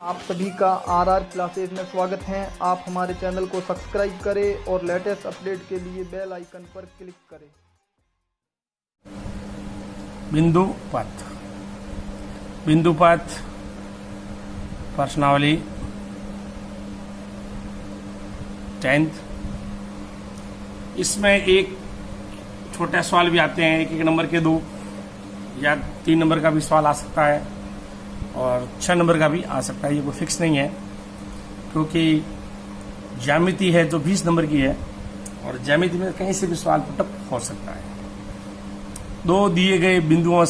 आप सभी का आरआर क्लासेज में स्वागत है। आप हमारे चैनल को सब्सक्राइब करें और लेटेस्ट अपडेट के लिए बेल आइकन पर क्लिक करें। बिंदुपथ प्रश्नावली 10th। इसमें एक छोटा सवाल भी आते हैं, एक नंबर के 2 या 3 नंबर का भी सवाल आ सकता है और 6 नंबर का भी आ सकता है। ये कोई फिक्स नहीं है, क्योंकि ज्यामिति है जो 20 नंबर की है और ज्यामिति में कहीं से भी सवाल पुटअप हो सकता है। दो दिए गए बिंदुओं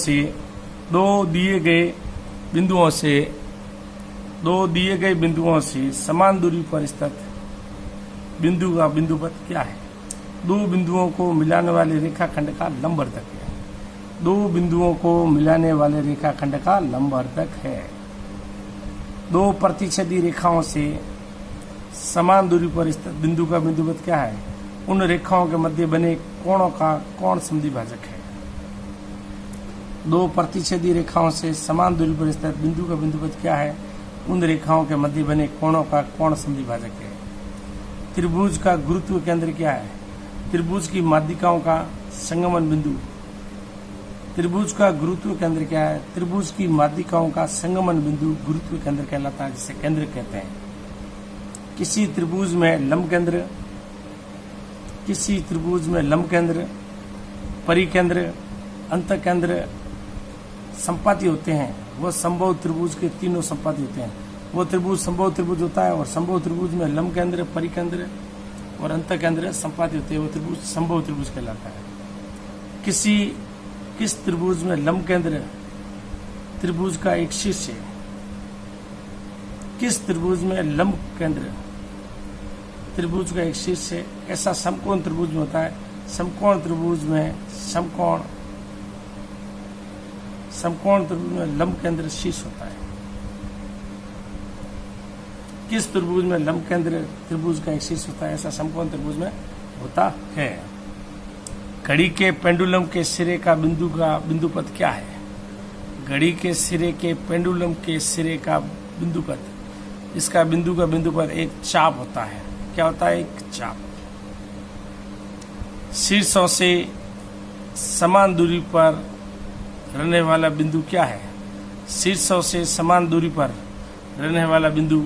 से समान दूरी पर स्थित बिंदु का बिंदुपथ क्या है? दो बिंदुओं को मिलाने वाले रेखाखंड का लंबवर्धक है। दो बिंदुओं को मिलाने वाले रेखाखंड का लंबवर्धक है। दो प्रतिच्छेदी रेखाओं से समान दूरी पर स्थित बिंदु का बिंदुपथ क्या है? उन रेखाओं के मध्य बने कोणों का कौन समद्विभाजक है? दो प्रतिच्छेदी रेखाओं से समान दूरी पर स्थित बिंदु का बिंदुपथ क्या है? उन रेखाओं के मध्य बने कोणों का कौन समद्विभाजक है? त्रिभुज का गुरुत्व केंद्र क्या है? त्रिभुज की माध्यिकाओं का संगमन बिंदु। त्रिभुज का गुरुत्व केंद्र क्या है? त्रिभुज की माध्यिकाओं का संगमन बिंदु गुरुत्व केंद्र कहलाता है, जिसे केंद्र कहते हैं। किसी त्रिभुज में लंब केंद्र, परिकेंद्र, अंतकेंद्र संपाती होते हैं। वह संभव त्रिभुज के तीनों संपाती होते हैं। वो त्रिभुज संभव त्रिभुज होता है और संभव त्रिभुज में लंब केंद्र, परिकेंद्र और अंतकेंद्र संपाती होते हैं। वो त्रिभुज संभव त्रिभुज कहलाता है। किस त्रिभुज में लंब केंद्र त्रिभुज का एक शीर्ष है? किस त्रिभुज में लंब केंद्र त्रिभुज का एक शीर्ष है? ऐसा समकोण त्रिभुज में होता है। समकोण त्रिभुज में लंब केंद्र शीर्ष होता है। किस त्रिभुज में लंब केंद्र त्रिभुज का एक शीर्ष होता है? ऐसा समकोण त्रिभुज में होता है। घड़ी के पेंडुलम के सिरे का बिंदुपथ क्या है? घड़ी के सिरे के पेंडुलम के सिरे का बिंदुपथ, इसका बिंदु का बिंदुपथ एक चाप होता है। क्या होता है? एक चाप। शीर्षों से समान दूरी पर रहने वाला बिंदु क्या है? शीर्षों से समान दूरी पर रहने वाला बिंदु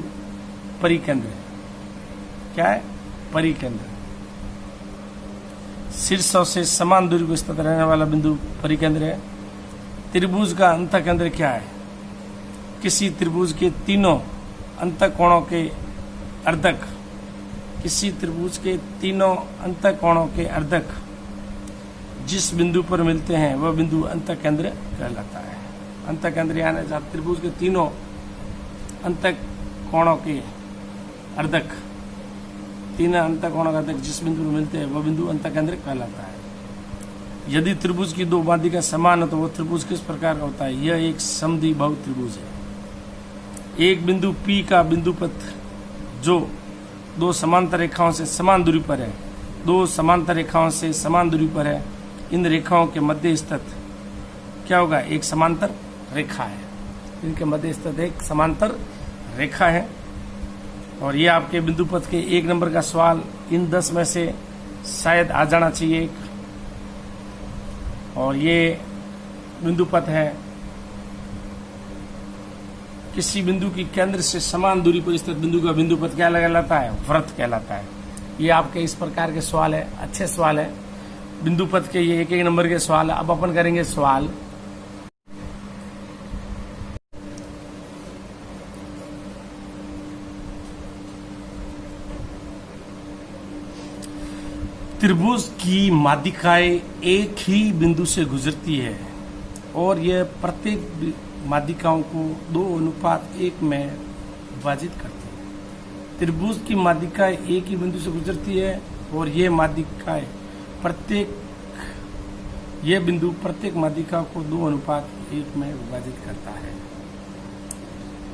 परिकेंद्र। क्या है? परिकेंद्र। शीर्षों से समान दूरी पर स्थित रहने वाला बिंदु परिकेंद्र है। त्रिभुज का अंतकेंद्र क्या है? किसी त्रिभुज के तीनों अंतःकोणों के अर्धक, किसी त्रिभुज के तीनों अंतःकोणों के अर्धक जिस बिंदु पर मिलते हैं वह बिंदु अंतकेंद्र कहलाता है। अंतकेंद्र यानी जहाँ त्रिभुज के तीनों अंतःकोणों के अर्धक, तीनों अंतःकोणों का अर्धक जिस बिंदु पर मिलते हैं वह बिंदु अंतकेंद्र कहलाता है। यदि त्रिभुज की दो माध्यिका समान हो तो वह त्रिभुज किस प्रकार का होता है? यह एक समद्विबाहु त्रिभुज है। एक बिंदु P का बिंदुपथ जो दो समांतर रेखाओं से समान दूरी पर है, दो समांतर रेखाओं से समान दूरी पर है, इन रेखाओं के मध्य स्थित क्या होगा? एक समांतर रेखा है। इनके मध्य स्थित एक समांतर रेखा है। और ये आपके बिंदुपथ के 1 नंबर का सवाल इन 10 में से शायद आ जाना चाहिए। और ये बिंदुपथ है, किसी बिंदु की केंद्र से समान दूरी पर स्थित बिंदु का बिंदुपथ क्या कहलाता है? वृत्त कहलाता है। ये आपके इस प्रकार के सवाल है, अच्छे सवाल है। बिंदुपथ के ये 1 नंबर के सवाल। अब अपन करेंगे सवाल त्रिभुज की माध्यिकाएं एक ही बिंदु से गुजरती है और यह प्रत्येक माध्यिकाओं को 2:1 में विभाजित करती है। त्रिभुज की माध्यिकाएं एक ही बिंदु से गुजरती है और ये माध्यिकाएं यह बिंदु प्रत्येक माध्यिका को 2:1 में विभाजित करता है।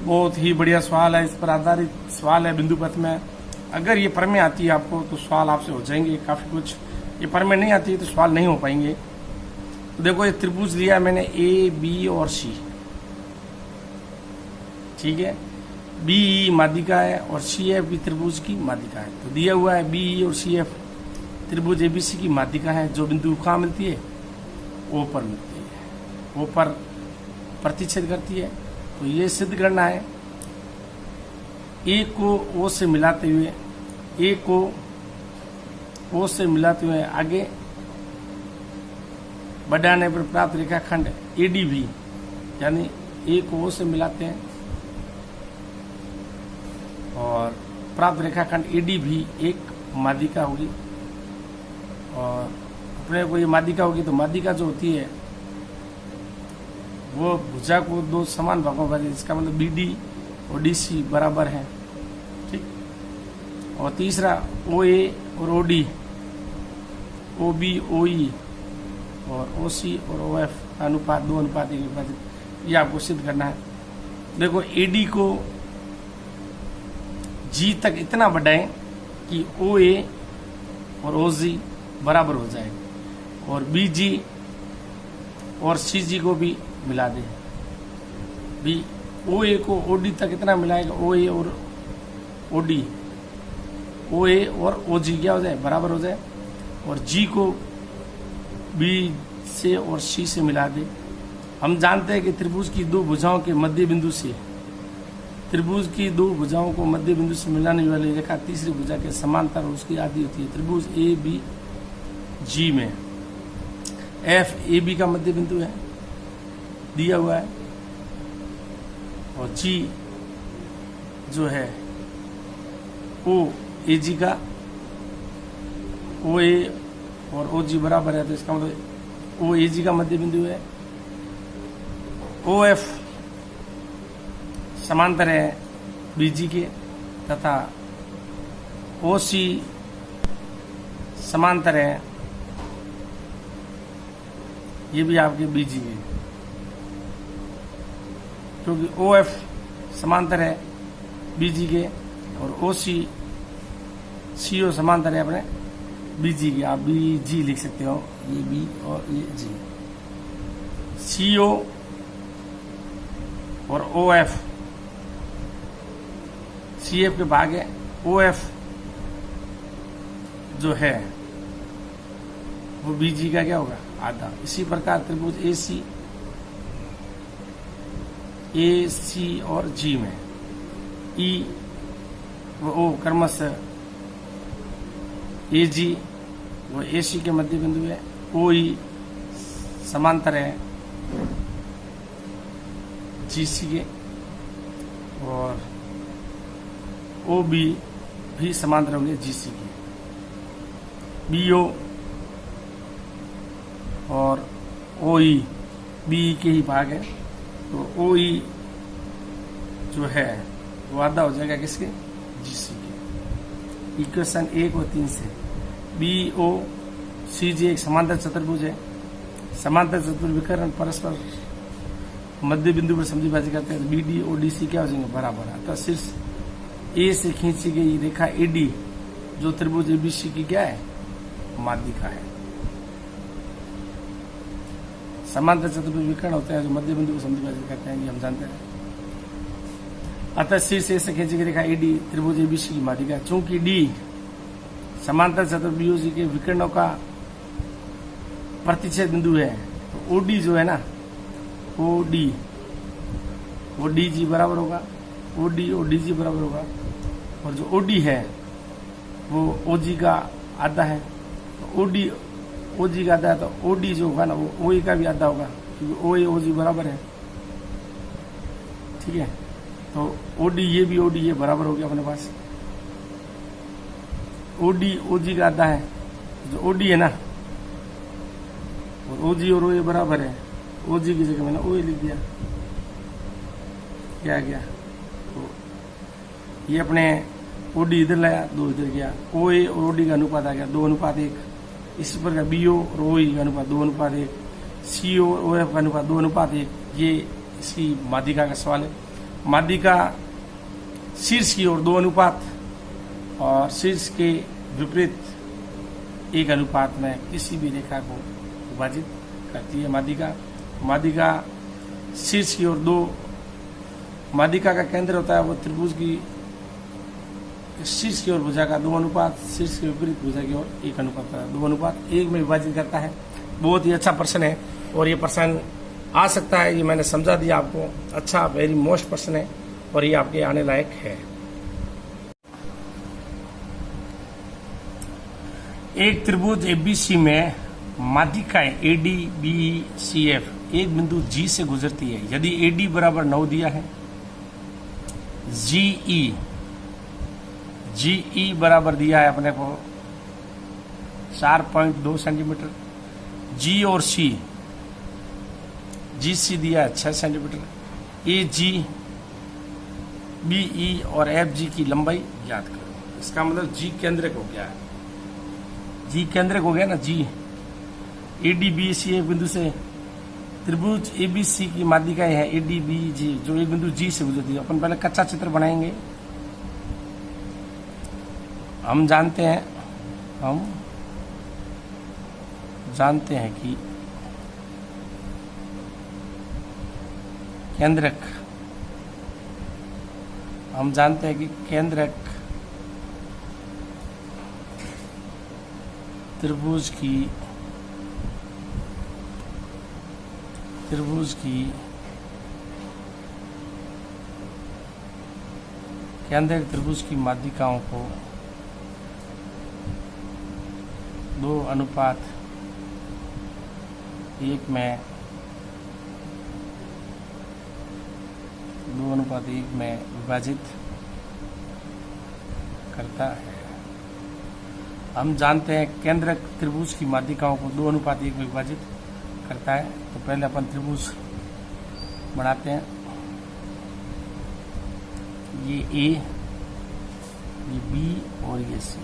बहुत ही बढ़िया सवाल है, इस पर आधारित सवाल है बिंदुपथ में। अगर ये प्रमेय आती है आपको तो सवाल आपसे हो जाएंगे काफी कुछ। ये प्रमेय नहीं आती है तो सवाल नहीं हो पाएंगे। तो देखो, ये त्रिभुज लिया मैंने A, B और C, ठीक है। बी माध्यिका है और सी एफ भी त्रिभुज की माध्यिका है। तो दिया हुआ है बी और सी एफ त्रिभुज एबीसी की माध्यिका है, जो बिंदु कहाँ मिलती है, ओ पर मिलती है, ओ पर प्रतिच्छेद करती है। तो ये सिद्ध करना है, ए को ओ से मिलाते हुए, ए को ओ से मिलाते हुए आगे बढ़ाने पर प्राप्त रेखाखंड एडी भी, यानी ए को ओ से मिलाते हैं और प्राप्त रेखाखंड एडी भी एक माध्यिका होगी। और अपने को ये माध्यिका होगी, तो माध्यिका जो होती है वो भुजा को दो समान भागों में, इसका मतलब बीडी और डीसी बराबर है, ठीक। और तीसरा ओ ए और O D, O B O ई और ओ सी और ओ एफ का अनुपात 2:1 विभाजित, ये आपको सिद्ध करना है। देखो एडी को जी तक इतना बढ़ाएं कि ओ ए और ओ जी बराबर हो जाए, और बी जी और सी जी को भी मिला दें। बी ओ ए को ओ डी तक इतना मिलाएगा, ओ ए और ओ डी, ओ ए और ओ जी क्या हो जाए, बराबर हो जाए, और जी को बी से और सी से मिला दे। हम जानते हैं कि त्रिभुज की दो भुजाओं के मध्य बिंदु से, त्रिभुज की दो भुजाओं को मध्य बिंदु से मिलाने वाली रेखा तीसरी भुजा के समांतर उसकी आदि होती है। त्रिभुज ए बी जी में एफ ए बी का मध्य बिंदु है, दिया हुआ है, और जी जो है ओ ए जी का, ओ ए और ओ जी बराबर है, तो इसका मतलब ओ ए जी का मध्य बिंदु है। ओ एफ समांतर है बी जी के, तथा ओ सी समांतर है, ये भी आपके बी जी के, क्योंकि ओ एफ समांतर है बी जी के और ओ सी सी ओ समांतर है अपने बी जी के। आप बी जी लिख सकते हो, ये बी और ये जी। सी ओ और ओ एफ, सी एफ के भाग है, ओ एफ जो है वो बी जी का क्या होगा, आधा। इसी प्रकार त्रिभुज ए सी और जी में ई व ओ क्रमशः ए जी वो ए सी के मध्य बिंदु है, ओ ई समांतर है जी सी के, और ओ बी भी समांतर होंगे जी सी के। बी ओ और ओ ई बी के ही भाग है, तो ओ ई जो है वो आधा हो जाएगा किसके, जी सी के। इक्वेशन 1 और 3 से बी ओ सी जी एक समांतर चतुर्भुज है। समांतर चतुर्भुज विकर्ण परस्पर मध्य बिंदु पर समद्विभाजित करते हैं, तो बी डी और डी सी क्या हो जाएंगे, बराबर। अतः शीर्ष ए से खींची गई रेखा ए डी जो त्रिभुज एबीसी की क्या है, माध्यिका है। समांतर चतुर्भुज विकर्ण होते हैं जो मध्य बिंदु को समद्विभाजित करते हैं, ये हम जानते हैं। अतः शीर्ष ए से खींची गई रेखा ए डी त्रिभुज एबीसी की माध्यिका। चूंकि डी समांतर चतुर्भुज के विकर्णों का प्रतिच्छेद बिंदु है, तो ओडी जो है ना, ओडी वो डी जी बराबर होगा, ओडी और डी जी बराबर होगा, और जो ओडी है वो ओजी का आधा है, तो ओडी ओजी का आधा है, तो ओडी जो होगा ना वो ओई का भी आधा होगा, क्योंकि ओए ओजी बराबर है, ठीक है। तो ओडी ये भी ओडी ये बराबर हो गया अपने पास। ओडी ओजी का आधा है, जो ओडी है ना, और ओजी और ओए बराबर है, ओजी की जगह मैंने ओए लिख दिया, क्या गया, तो ये अपने ओडी इधर लाया, 2 इधर गया, ओए और ओडी का अनुपात आ गया 2:1। इसी प्रकार बीओ और ओई का अनुपात 2:1, सीओ और ओएफ का अनुपात 2:1। ये इसकी माध्यिका का सवाल है। माध्यिका शीर्ष की ओर 2 अनुपात और शीर्ष के विपरीत 1 अनुपात में किसी भी रेखा को विभाजित करती है। माध्यिका शीर्ष की ओर 2 माध्यिका का केंद्र होता है वो त्रिभुज की शीर्ष की ओर भुजा का 2 अनुपात शीर्ष के विपरीत भुजा की ओर 1 अनुपात 2 अनुपात 1 में विभाजित करता है। बहुत ही अच्छा प्रश्न है और ये प्रश्न आ सकता है, ये मैंने समझा दिया आपको। अच्छा, वेरी मोस्ट प्रश्न है और ये आपके आने लायक है। एक त्रिभुज एबीसी में माध्यिकाएं एडी बी सी एफ एक बिंदु जी से गुजरती है। यदि एडी बराबर 9 दिया है, जीई बराबर दिया है अपने को 4.2 सेंटीमीटर, जी और सी, जीसी दिया है 6 सेंटीमीटर, ए जी बीई और एफ जी की लंबाई ज्ञात करो। इसका मतलब जी केंद्रक हो गया है, जी केंद्रक हो गया ना, जी एडी बी सी एक बिंदु से त्रिभुज एबीसी की माध्यिकाएं है एडी बी जी जो एक बिंदु जी से गुजरती है। अपन पहले कच्चा चित्र बनाएंगे। हम जानते हैं कि केंद्रक, हम जानते हैं कि केंद्रक त्रिभुज की केंद्रक त्रिभुज की माध्यिकाओं को 2:1 में विभाजित करता है। हम जानते हैं केंद्रक त्रिभुज की माध्यिकाओं को 2:1 में विभाजित करता है। तो पहले अपन त्रिभुज बनाते हैं। ये ए, ये बी और ये सी,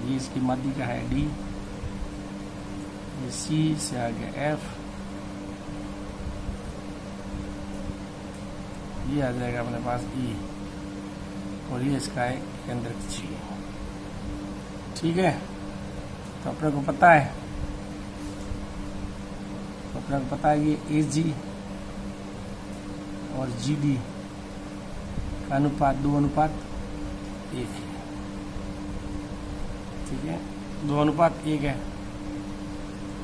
ये इसकी माध्यिका है डी, ये सी से आगे एफ, ये आ जाएगा अपने पास ई और ये इसका है केंद्रक जी। ठीक है, तो अपने को पता है, ये ए जी और जी डी का अनुपात 2:1 है। ठीक है, 2:1 है।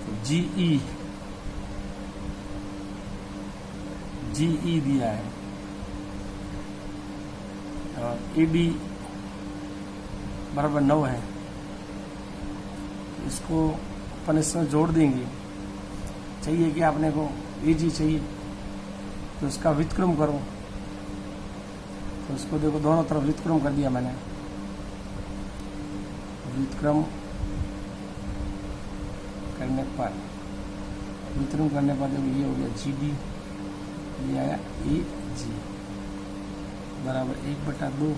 तो जीई दिया है और एडी बराबर 9 है। इसको अपन इसमें जोड़ देंगे। चाहिए कि आपने को एजी चाहिए तो इसका व्युत्क्रम करो। तो इसको देखो, दोनों तरफ व्युत्क्रम कर दिया मैंने। व्युत्क्रम करने पर देखो ये हो गया जी डी, ये आया ए जी बराबर 1/2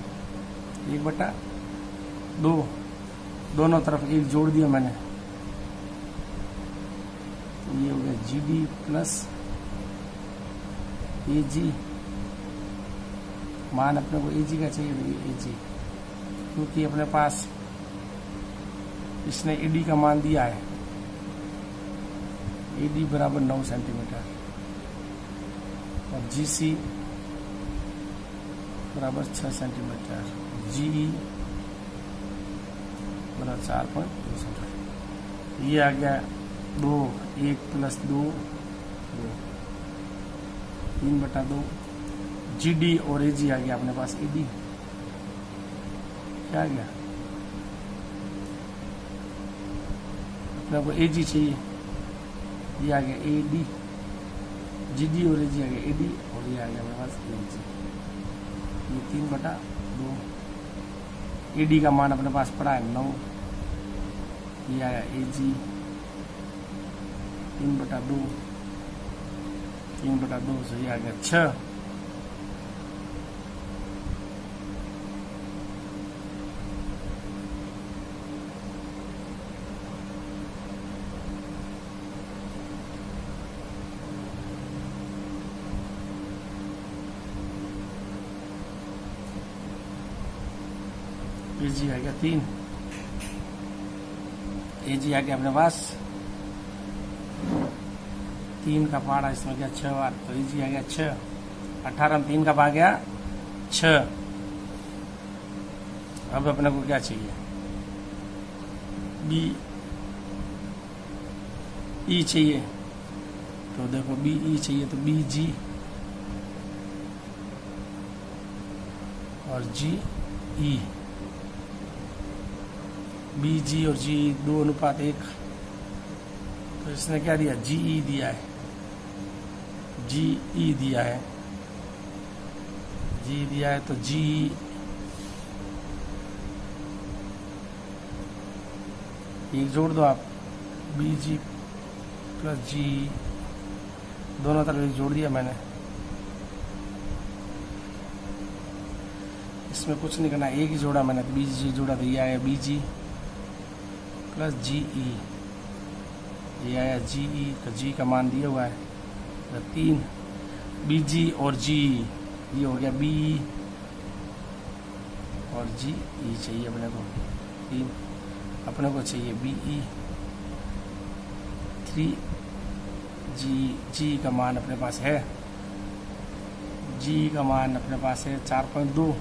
दोनों तरफ 1 जोड़ दिया मैंने। तो ये हो गया जी डी प्लस ए जी। मान अपने को ए जी का चाहिए, ए जी, क्योंकि अपने पास इसने एडी का मान दिया है, एडी बराबर 9 सेंटीमीटर और जीसी बराबर 6 सेंटीमीटर, जीई बराबर 4.2 सेंटीमीटर। ये आ गया 2, 1 + 2 3/2। जी डी और ए जी आ गया अपने पास ए डी। क्या आ गया? अपने को ए जी चाहिए, ये आ गया ए डी। जी डी और ए जी आ गया ए डी और ये आ गया अपने पास ए जी। ये 3/2। ए डी का मान अपने पास पड़ा है 9। ये आया ए जी 3/2 से ये आ गया 6। ए जी आ गया 3। ए जी आ गया अपने पास 3 का पहाड़ा, इसमें गया 6 बार, तो इजी आ गया 6। 18 में 3 का पहाड़ गया 6। अब अपने को क्या चाहिए, बी ई चाहिए, तो देखो बी ई चाहिए, तो बी जी और जी ई, बी जी और जी 2:1, तो इसने क्या दिया, जी ई दिया है, जी ई दिया है, जी दिया है, तो जी एक जोड़ दो आप, बी जी प्लस जी, दोनों तरफ एक जोड़ दिया मैंने। इसमें कुछ नहीं करना, एक ही जोड़ा मैंने, तो बी जी जोड़ा, तो ये आया बी जी प्लस जी ई, ये आया जी ई, तो जी का मान दिया हुआ है, तो 3 बी जी और जी, ये हो गया बी और जी ई चाहिए अपने को, 3 अपने को चाहिए बी ई, 3 जी का मान अपने पास है, जी का मान अपने पास है 4.2,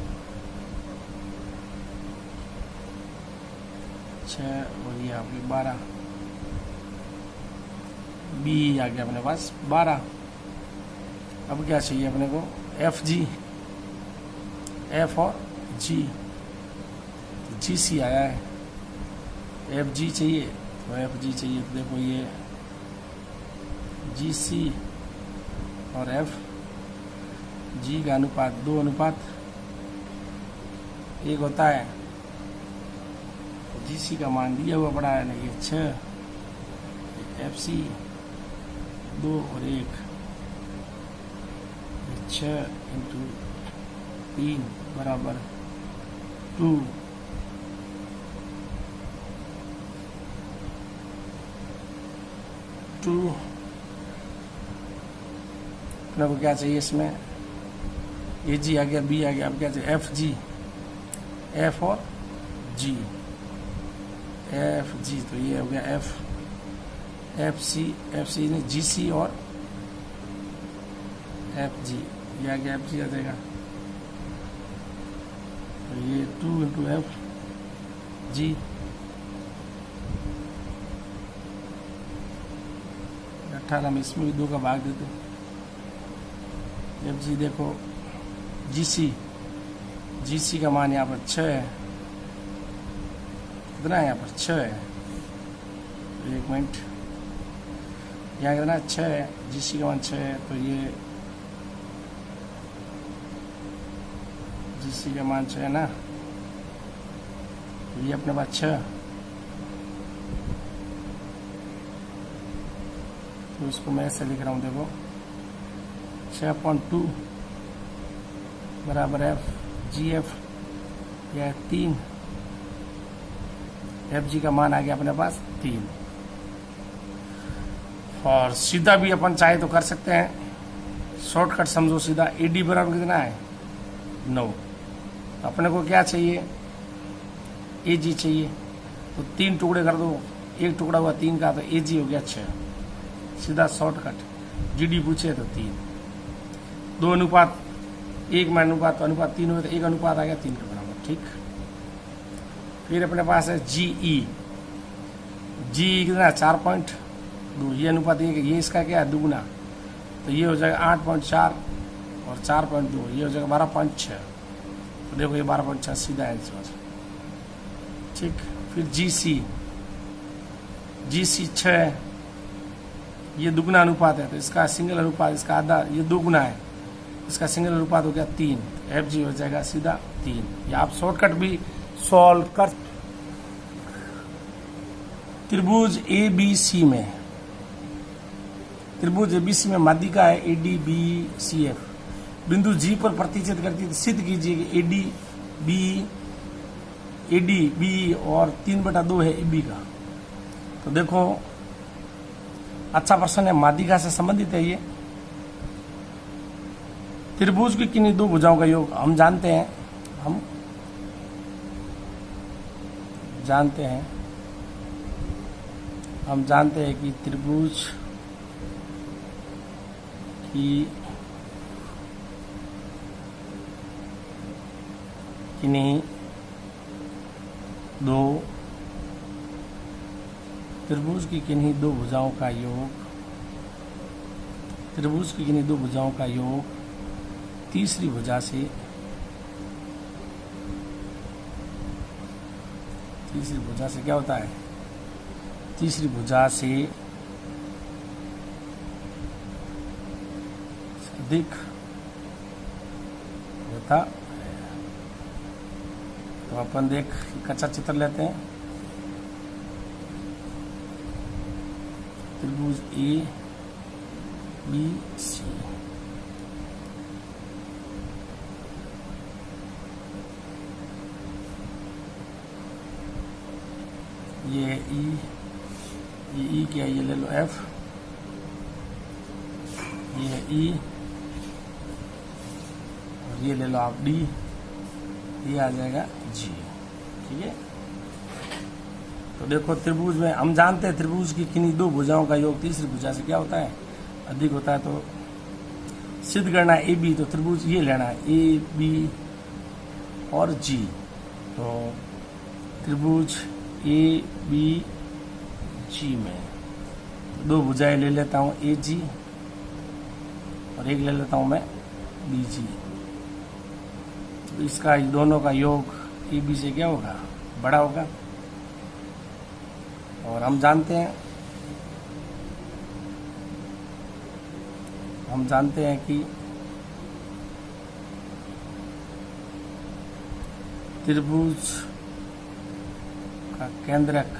6 और ये आपकी 12, बी आ गया अपने पास 12। अब क्या चाहिए अपने को, एफ जी, एफ और जी, जी सी आया है, एफ जी चाहिए, तो एफ जी चाहिए, तो देखो ये जी सी और एफ जी का अनुपात 2:1 होता है, जी सी का मान दिया हुआ पड़ा है ना, ये 6, एफ सी 2 और 1, 6 × 3 बराबर 2, अपने को क्या चाहिए इसमें, ए जी आ गया, बी आ गया, अब क्या चाहिए, एफ जी, एफ और जी, एफ जी, तो ये हो गया एफ सी ने जी सी और एफ जी, ये आ गया एफ जी आ जाएगा, तो ये 2 × एफ जी, 18 में इसमें भी 2 का भाग दे दो, एफ जी देखो जी सी का मान यहाँ पर 6 है, कितना है यहाँ पर 6 है, एक मिनट, यहाँ कितना 6 है, जी सी का मान 6 है, तो ये जी सी का मान 6 है ना, ये अपने पास 6, तो इसको मैं ऐसे लिख रहा हूँ, देखो 6.2 बराबर एफ जी एफ, यह 3, एफ जी का मान आ गया अपने पास 3, और सीधा भी अपन चाहे तो कर सकते हैं, शॉर्टकट समझो सीधा, ए डी बराबर कितना है 9, अपने को क्या चाहिए, ए जी चाहिए, तो 3 टुकड़े कर दो, एक टुकड़ा हुआ 3 का, तो ए जी हो गया 6, सीधा शॉर्टकट, जी डी पूछे तो 3, 2:1 में अनुपात, तो अनुपात 3 हुए, तो 1 अनुपात आ गया 3 के बराबर, ठीक। फिर अपने पास है जी ई, जी कितना 4.2, ये अनुपात ये इसका क्या है, दुगुना, तो ये हो जाएगा 8.4 और 4.2, ये हो जाएगा 12.6, तो देखो ये 12.6 सीधा आंसर, ठीक। फिर जी सी 6, ये दुगुना अनुपात है, तो इसका सिंगल अनुपात, इसका आधा, ये 2 गुना है, इसका सिंगल अनुपात हो गया 3, एफ जी हो जाएगा सीधा 3, या आप शॉर्टकट भी सॉल्व कर। त्रिभुज ए बी सी में, त्रिभुज ए बी सी में माध्यिका है A D B C F, बिंदु जी पर प्रतिच्छेद करती है, तो सिद्ध कीजिए कि ए डी बी और 3/2 है ए बी का, तो देखो अच्छा प्रश्न है, माध्यिका से संबंधित है ये। त्रिभुज की किन्हीं 2 भुजाओं का योग हम जानते हैं, हम जानते हैं कि त्रिभुज कि किन्हीं दो त्रिभुज की किन्हीं दो भुजाओं का योग, त्रिभुज की किन्हीं दो भुजाओं का योग तीसरी भुजा से, तीसरी भुजा से क्या होता है, तीसरी भुजा से अधिक होता है। तो अपन देख कच्चा चित्र लेते हैं। त्रिभुज ए बी सी, ये है ई, ये ई क्या है, ये ले लो एफ, ये है ई, और ये ले लो आप डी, ये आ जाएगा जी। ठीक है, तो देखो त्रिभुज में हम जानते हैं त्रिभुज की किन्हीं दो भुजाओं का योग तीसरी भुजा से क्या होता है, अधिक होता है। तो सिद्ध करना है ए बी, तो त्रिभुज ये लेना है ए बी और जी। तो त्रिभुज ए बी जी में दो भुजाएं ले लेता हूँ ए जी, और एक ले लेता हूँ मैं बी जी। तो इसका दोनों का योग ए बी से क्या होगा, बड़ा होगा। और हम जानते हैं कि त्रिभुज का केंद्रक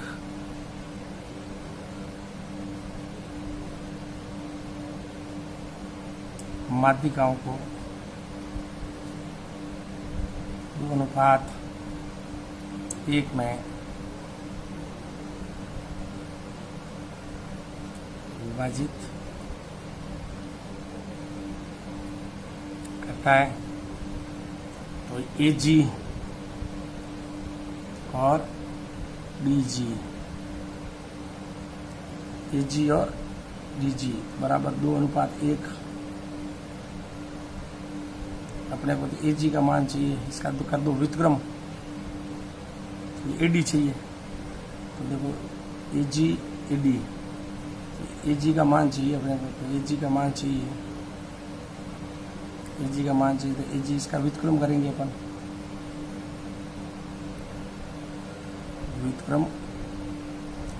माध्यिकाओं को 2:1 में विभाजित करता है। तो ए जी और डी जी, ए जी और डी जी बराबर 2:1। अपने को तो ए जी का मान चाहिए, इसका तो कर दो व्युत्क्रम, ए डी चाहिए। तो देखो ए जी ए डी, ए जी का मान चाहिए अपने को, तो ए जी का मान चाहिए, ए जी का मान चाहिए, तो ए जी इसका व्युत्क्रम करेंगे अपन। व्युत्क्रम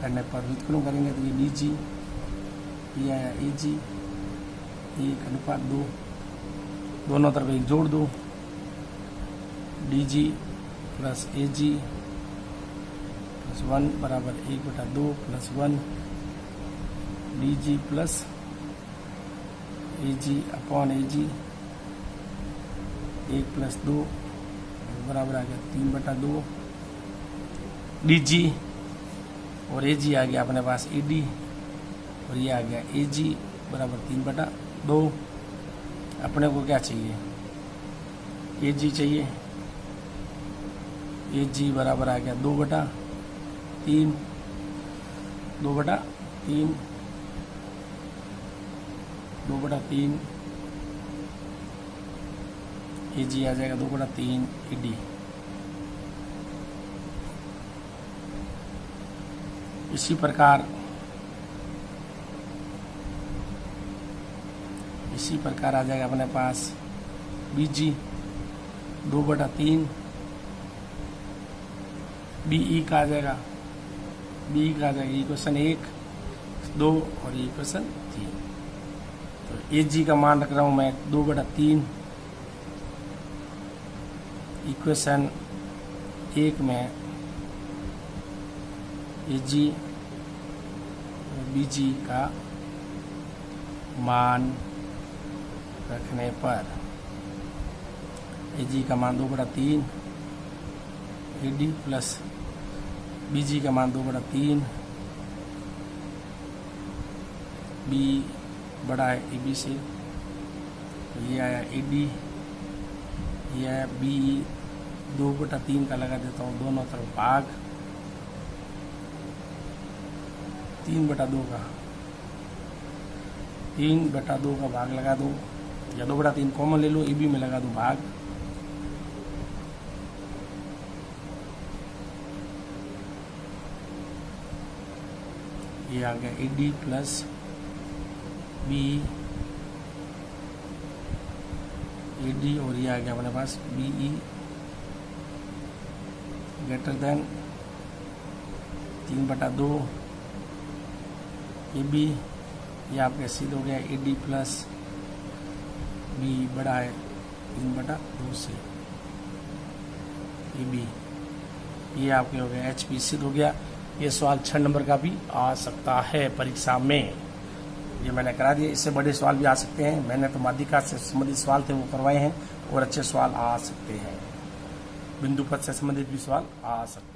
करने पर व्युत्क्रम करेंगे तो ये डी जी, ये आया ए जी, 1:2, दोनों तरफ एक जोड़ दो, डी जी प्लस ए जी प्लस 1 बराबर 1/2 प्लस 1 डी जी प्लस ए जी अपॉन ए जी, 1 + 2 बराबर आ गया 3/2 डी जी, और ए जी आ गया अपने पास ए डी, और ये आ गया ए जी बराबर 3/2। अपने को क्या चाहिए, ए जी चाहिए, ए जी बराबर आ गया 2/3, 2/3, 2/3, ए जी आ जाएगा 2/3 ए डी। इसी प्रकार आ जाएगा अपने पास बी जी 2/3, बी ई का आ जाएगा, बी का आ जाएगा इक्वेशन 1, 2 और इक्वेशन 3। तो ए जी का मान रख रहा हूँ मैं 2/3, इक्वेशन 1 में ए जी बी जी का मान रखने पर ए जी का मान 2/3, ए डी प्लस बी जी का मान 2/3, बी बड़ा है ए बी से, तो ये आया ए डी, ये आया बी, 2/3 का लगा देता हूँ दोनों तरफ भाग, 3/2 का, 3/2 का भाग लगा दो, या 2/3 कॉमन ले लो, ए बी में लगा दो भाग। ये आ गया A D plus B A D, और ये आ गया अपने पास B E greater than 3/2 A B. ये आपके सिद्ध हो गया ए डी प्लस बी बड़ा है 3/2 से ए बी। ये आपके हो गया एच पी सिद्ध हो गया। ये सवाल 6 नंबर का भी आ सकता है परीक्षा में, ये मैंने करा दिया। इससे बड़े सवाल भी आ सकते हैं, मैंने तो माध्यिका से संबंधित सवाल थे वो करवाए हैं, और अच्छे सवाल आ सकते हैं, बिंदु पद से संबंधित भी सवाल आ सकते हैं।